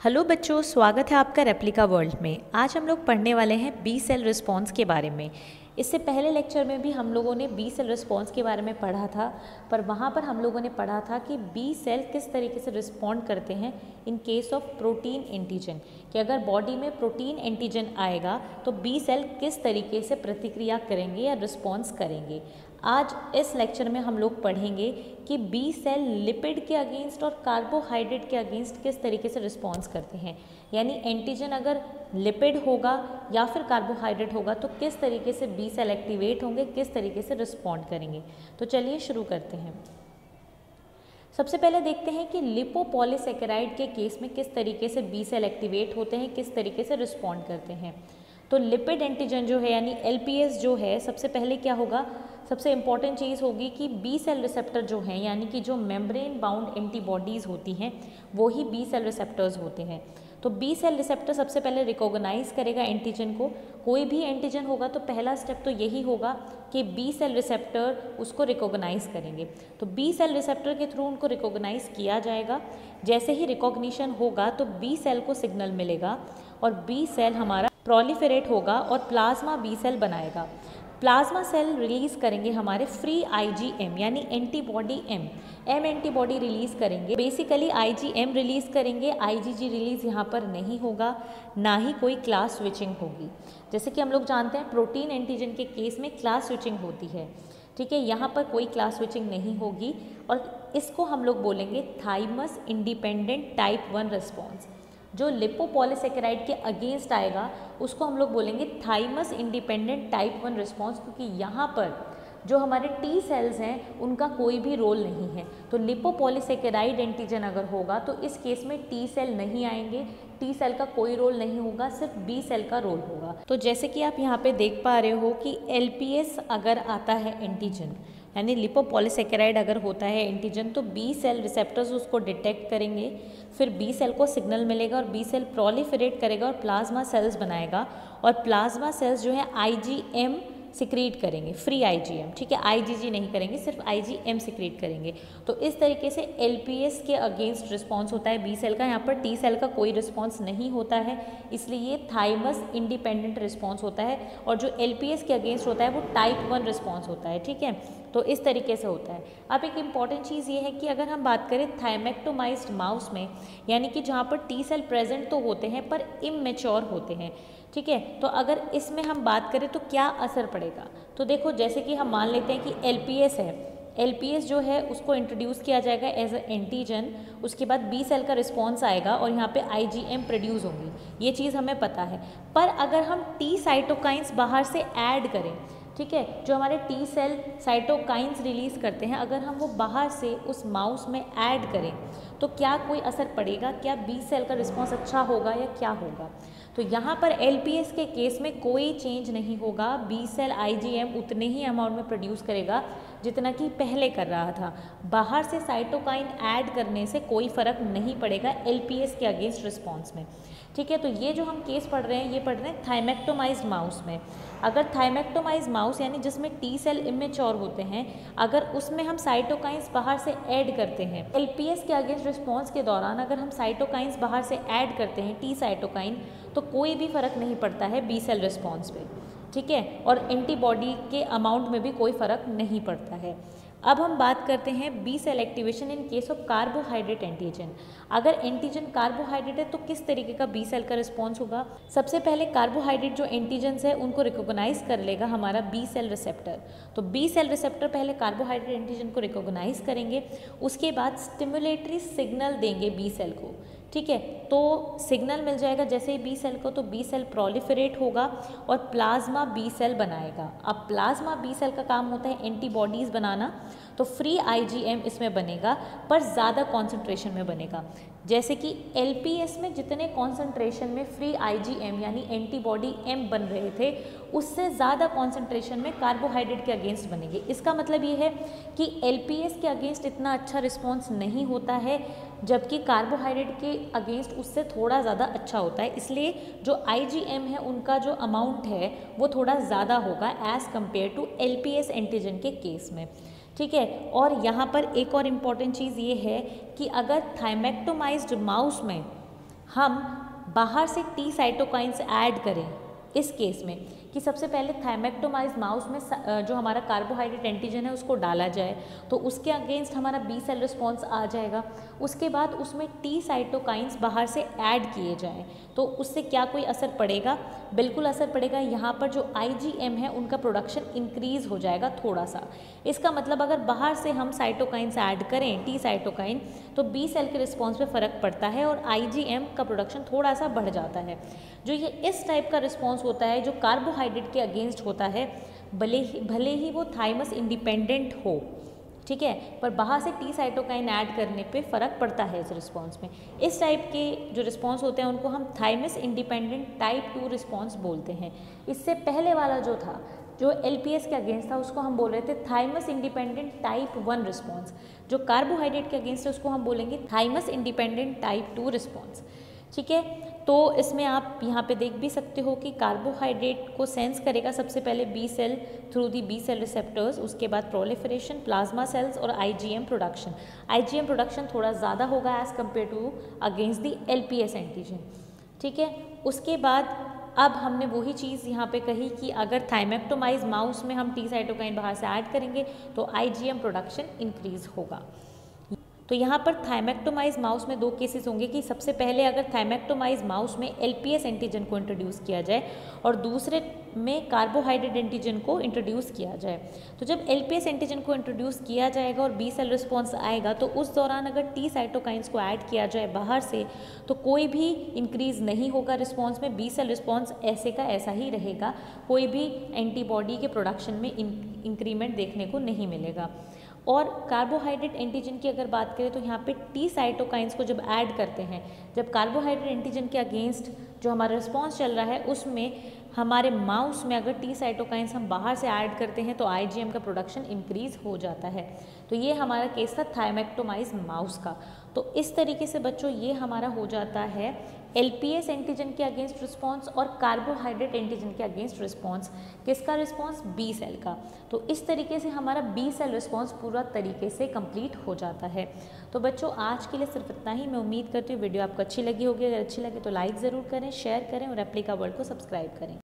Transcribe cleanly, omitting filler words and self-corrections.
Hello बच्चों, स्वागत है आपका रेप्लिका वर्ल्ड में। आज हम लोग पढ़ने वाले हैं बी सेल रिस्पॉन्स के बारे में। इससे पहले लेक्चर में भी हम लोगों ने बी सेल रिस्पॉन्स के बारे में पढ़ा था, पर वहाँ पर हम लोगों ने पढ़ा था कि बी सेल किस तरीके से रिस्पॉन्ड करते हैं इन केस ऑफ प्रोटीन एंटीजन, कि अगर बॉडी में प्रोटीन एंटीजन आएगा तो बी सेल किस तरीके से प्रतिक्रिया करेंगे या रिस्पॉन्स करेंगे। आज इस लेक्चर में हम लोग पढ़ेंगे कि बी सेल लिपिड के अगेंस्ट और कार्बोहाइड्रेट के अगेंस्ट किस तरीके से रिस्पॉन्स करते हैं, यानी एंटीजन अगर लिपिड होगा या फिर कार्बोहाइड्रेट होगा तो किस तरीके से बी सेल एक्टिवेट होंगे, किस तरीके से रिस्पॉन्ड करेंगे। तो चलिए शुरू करते हैं। सबसे पहले देखते हैं कि लिपोपॉलीसेकेराइड के केस में किस तरीके से बी सेल एक्टिवेट होते हैं, किस तरीके से रिस्पॉन्ड करते हैं। तो लिपिड एंटीजन जो है यानी एलपीएस जो है, सबसे पहले क्या होगा, सबसे इंपॉर्टेंट चीज़ होगी कि बी सेल रिसेप्टर जो हैं यानी कि जो मेम्ब्रेन बाउंड एंटीबॉडीज़ होती हैं वो ही बी सेल रिसेप्टर्स होते हैं। तो बी सेल रिसेप्टर सबसे पहले रिकॉग्नाइज करेगा एंटीजन को। कोई भी एंटीजन होगा तो पहला स्टेप तो यही होगा कि बी सेल रिसेप्टर उसको रिकॉग्नाइज करेंगे। तो बी सेल रिसेप्टर के थ्रू उनको रिकॉग्नाइज किया जाएगा। जैसे ही रिकॉग्निशन होगा तो बी सेल को सिग्नल मिलेगा और बी सेल हमारा प्रोलिफरेट होगा और प्लाज्मा बी सेल बनाएगा। प्लाज्मा सेल रिलीज़ करेंगे हमारे फ्री आईजीएम यानी एंटीबॉडी एम एंटीबॉडी रिलीज़ करेंगे। बेसिकली आईजीएम रिलीज़ करेंगे, आईजीजी रिलीज़ यहाँ पर नहीं होगा, ना ही कोई क्लास स्विचिंग होगी। जैसे कि हम लोग जानते हैं प्रोटीन एंटीजन के केस में क्लास स्विचिंग होती है, ठीक है। यहाँ पर कोई क्लास स्विचिंग नहीं होगी और इसको हम लोग बोलेंगे थाइमस इंडिपेंडेंट टाइप 1 रिस्पॉन्स। जो लिपोपॉलीसेकेराइड के अगेंस्ट आएगा उसको हम लोग बोलेंगे थाइमस इंडिपेंडेंट टाइप 1 रिस्पॉन्स, क्योंकि यहाँ पर जो हमारे टी सेल्स हैं उनका कोई भी रोल नहीं है। तो लिपोपॉलीसेकेराइड एंटीजन अगर होगा तो इस केस में टी सेल नहीं आएंगे, टी सेल का कोई रोल नहीं होगा, सिर्फ बी सेल का रोल होगा। तो जैसे कि आप यहाँ पे देख पा रहे हो कि एलपीएस अगर आता है एंटीजन यानी लिपोपॉलीसेकेराइड अगर होता है एंटीजन तो बी सेल रिसेप्टर्स उसको डिटेक्ट करेंगे, फिर बी सेल को सिग्नल मिलेगा और बी सेल प्रोलिफरेट करेगा और प्लाज्मा सेल्स बनाएगा और प्लाज्मा सेल्स जो है आईजीएम सिक्रीट करेंगे, फ्री आईजीएम, ठीक है। आईजीजी नहीं करेंगे, सिर्फ आईजीएम सिक्रीट करेंगे। तो इस तरीके से एलपीएस के अगेंस्ट रिस्पॉन्स होता है बी सेल का। यहाँ पर टी सेल का कोई रिस्पॉन्स नहीं होता है, इसलिए ये थाइमस इंडिपेंडेंट रिस्पॉन्स होता है। और जो एलपीएस के अगेंस्ट होता है वो टाइप 1 रिस्पॉन्स होता है, ठीक है। तो इस तरीके से होता है। अब एक इम्पॉर्टेंट चीज़ ये है कि अगर हम बात करें थाइमेक्टोमाइज्ड माउस में, यानी कि जहाँ पर टी सेल प्रेजेंट तो होते हैं पर इमेच्योर होते हैं, ठीक है। तो अगर इसमें हम बात करें तो क्या असर पड़ेगा, तो देखो जैसे कि हम मान लेते हैं कि एलपीएस है, एलपीएस जो है उसको इंट्रोड्यूस किया जाएगा एज ए एंटीजन, उसके बाद बी सेल का रिस्पॉन्स आएगा और यहाँ पे आईजीएम प्रोड्यूस होंगी, ये चीज़ हमें पता है। पर अगर हम टी साइटोकाइंस बाहर से ऐड करें, ठीक है, जो हमारे टी सेल साइटोकाइंस रिलीज़ करते हैं, अगर हम वो बाहर से उस माउस में ऐड करें तो क्या कोई असर पड़ेगा, क्या बी सेल का रिस्पॉन्स अच्छा होगा या क्या होगा। तो यहाँ पर एलपीएस के केस में कोई चेंज नहीं होगा, बी सेल आईजीएम उतने ही अमाउंट में प्रोड्यूस करेगा जितना कि पहले कर रहा था। बाहर से साइटोकाइन ऐड करने से कोई फ़र्क नहीं पड़ेगा एलपीएस के अगेंस्ट रिस्पॉन्स में, ठीक है। तो ये जो हम केस पढ़ रहे हैं ये पढ़ रहे हैं थाइमेक्टोमाइज्ड माउस में। अगर थाइमेक्टोमाइज्ड माउस यानी जिसमें टी सेल इमेच्योर होते हैं, अगर उसमें हम साइटोकाइंस बाहर से ऐड करते हैं, एलपीएस के अगेंस्ट रिस्पॉन्स के दौरान अगर हम साइटोकाइंस बाहर से ऐड करते हैं, टी साइटोकाइन, तो कोई भी फ़र्क नहीं पड़ता है बी सेल रिस्पॉन्स पे, ठीक है। और एंटीबॉडी के अमाउंट में भी कोई फ़र्क नहीं पड़ता है। अब हम बात करते हैं B cell activation in case of carbohydrate antigen. अगर एंटीजन कार्बोहाइड्रेट है तो किस तरीके का बी सेल का रिस्पॉन्स होगा। सबसे पहले कार्बोहाइड्रेट जो एंटीजन्स है उनको रिकॉग्नाइज कर लेगा हमारा बी सेल रिसेप्टर। तो बी सेल रिसेप्टर पहले कार्बोहाइड्रेट एंटीजन को रिकॉग्नाइज करेंगे, उसके बाद स्टिमुलेटरी सिग्नल देंगे बी सेल को, ठीक है। तो सिग्नल मिल जाएगा जैसे ही बी सेल को, तो बी सेल प्रोलिफरेट होगा और प्लाज्मा बी सेल बनाएगा। अब प्लाज्मा बी सेल का काम होता है एंटीबॉडीज़ बनाना, तो फ्री आईजीएम इसमें बनेगा पर ज़्यादा कॉन्सेंट्रेशन में बनेगा। जैसे कि एलपीएस में जितने कॉन्सेंट्रेशन में फ्री आईजीएम यानी एंटीबॉडी एम बन रहे थे, उससे ज़्यादा कॉन्सेंट्रेशन में कार्बोहाइड्रेट के अगेंस्ट बनेंगे। इसका मतलब ये है कि एलपीएस के अगेंस्ट इतना अच्छा रिस्पॉन्स नहीं होता है, जबकि कार्बोहाइड्रेट के अगेंस्ट उससे थोड़ा ज़्यादा अच्छा होता है। इसलिए जो आईजीएम है उनका जो अमाउंट है वो थोड़ा ज़्यादा होगा as compare to LPS antigen के केस में, ठीक है। और यहाँ पर एक और इम्पॉर्टेंट चीज़ ये है कि अगर थाइमेक्टोमाइज्ड माउस में हम बाहर से टी साइटोकाइंस ऐड करें, इस केस में कि सबसे पहले थाइमेक्टोमाइज माउस में जो हमारा कार्बोहाइड्रेट एंटीजन है उसको डाला जाए, तो उसके अगेंस्ट हमारा बी सेल रिस्पॉन्स आ जाएगा। उसके बाद उसमें टी साइटोकाइंस बाहर से ऐड किए जाएं, तो उससे क्या कोई असर पड़ेगा? बिल्कुल असर पड़ेगा। यहाँ पर जो IgM है उनका प्रोडक्शन इंक्रीज़ हो जाएगा थोड़ा सा। इसका मतलब अगर बाहर से हम साइटोकाइंस ऐड करें, टी साइटोकाइन, तो बी सेल के रिस्पॉन्स पे फ़र्क पड़ता है और IgM का प्रोडक्शन थोड़ा सा बढ़ जाता है। जो ये इस टाइप का रिस्पॉन्स होता है जो कार्बोहाइड्रेट के अगेंस्ट होता है, भले ही वो थाइमस इंडिपेंडेंट हो, ठीक है, पर बाहर से टी साइटोकाइन ऐड करने पे फ़र्क पड़ता है इस रिस्पॉन्स में। इस टाइप के जो रिस्पॉन्स होते हैं उनको हम थाइमस इंडिपेंडेंट टाइप 2 रिस्पॉन्स बोलते हैं। इससे पहले वाला जो था, जो LPS के अगेंस्ट था, उसको हम बोल रहे थे थाइमस इंडिपेंडेंट टाइप 1 रिस्पॉन्स। जो कार्बोहाइड्रेट के अगेंस्ट है उसको हम बोलेंगे थाइमस इंडिपेंडेंट टाइप 2 रिस्पॉन्स, ठीक है। तो इसमें आप यहाँ पे देख भी सकते हो कि कार्बोहाइड्रेट को सेंस करेगा सबसे पहले B cell through the B cell receptors, उसके बाद प्रोलिफरेशन, प्लाज्मा सेल्स और IgM प्रोडक्शन। IgM प्रोडक्शन थोड़ा ज़्यादा होगा as compare to against the LPS antigen, ठीक है। उसके बाद अब हमने वही चीज़ यहाँ पे कही कि अगर थाइमेक्टोमाइज माउस में हम टी साइटोकाइन बाहर से ऐड करेंगे तो IgM प्रोडक्शन इंक्रीज़ होगा। तो यहाँ पर थाइमेक्टोमाइज माउस में दो केसेस होंगे कि सबसे पहले अगर थाइमेक्टोमाइज माउस में LPS एंटीजन को इंट्रोड्यूस किया जाए और दूसरे में कार्बोहाइड्रेट एंटीजन को इंट्रोड्यूस किया जाए। तो जब LPS एंटीजन को इंट्रोड्यूस किया जाएगा और बी सेल रिस्पॉन्स आएगा, तो उस दौरान अगर टी साइटोकाइंस को ऐड किया जाए बाहर से तो कोई भी इंक्रीज़ नहीं होगा रिस्पॉन्स में, बी सेल रिस्पॉन्स ऐसे का ऐसा ही रहेगा, कोई भी एंटीबॉडी के प्रोडक्शन में इंक्रीमेंट देखने को नहीं मिलेगा। और कार्बोहाइड्रेट एंटीजन की अगर बात करें तो यहाँ पे टी साइटोकाइंस को जब ऐड करते हैं, जब कार्बोहाइड्रेट एंटीजन के अगेंस्ट जो हमारा रिस्पॉन्स चल रहा है उसमें हमारे माउस में अगर टी साइटोकाइंस हम बाहर से ऐड करते हैं तो IgM का प्रोडक्शन इंक्रीज़ हो जाता है। तो ये हमारा केस था थाइमेक्टोमाइज माउस का। तो इस तरीके से बच्चों ये हमारा हो जाता है LPS एंटीजन के अगेंस्ट रिस्पॉन्स और कार्बोहाइड्रेट एंटीजन के अगेंस्ट रिस्पॉन्स। किसका रिस्पॉन्स? बी सेल का। तो इस तरीके से हमारा बी सेल रिस्पॉन्स पूरा तरीके से कंप्लीट हो जाता है। तो बच्चों आज के लिए सिर्फ इतना ही। मैं उम्मीद करती हूँ वीडियो आपको अच्छी लगी होगी। अगर अच्छी लगे तो लाइक ज़रूर करें, शेयर करें और रेप्लिका वर्ल्ड को सब्सक्राइब करें।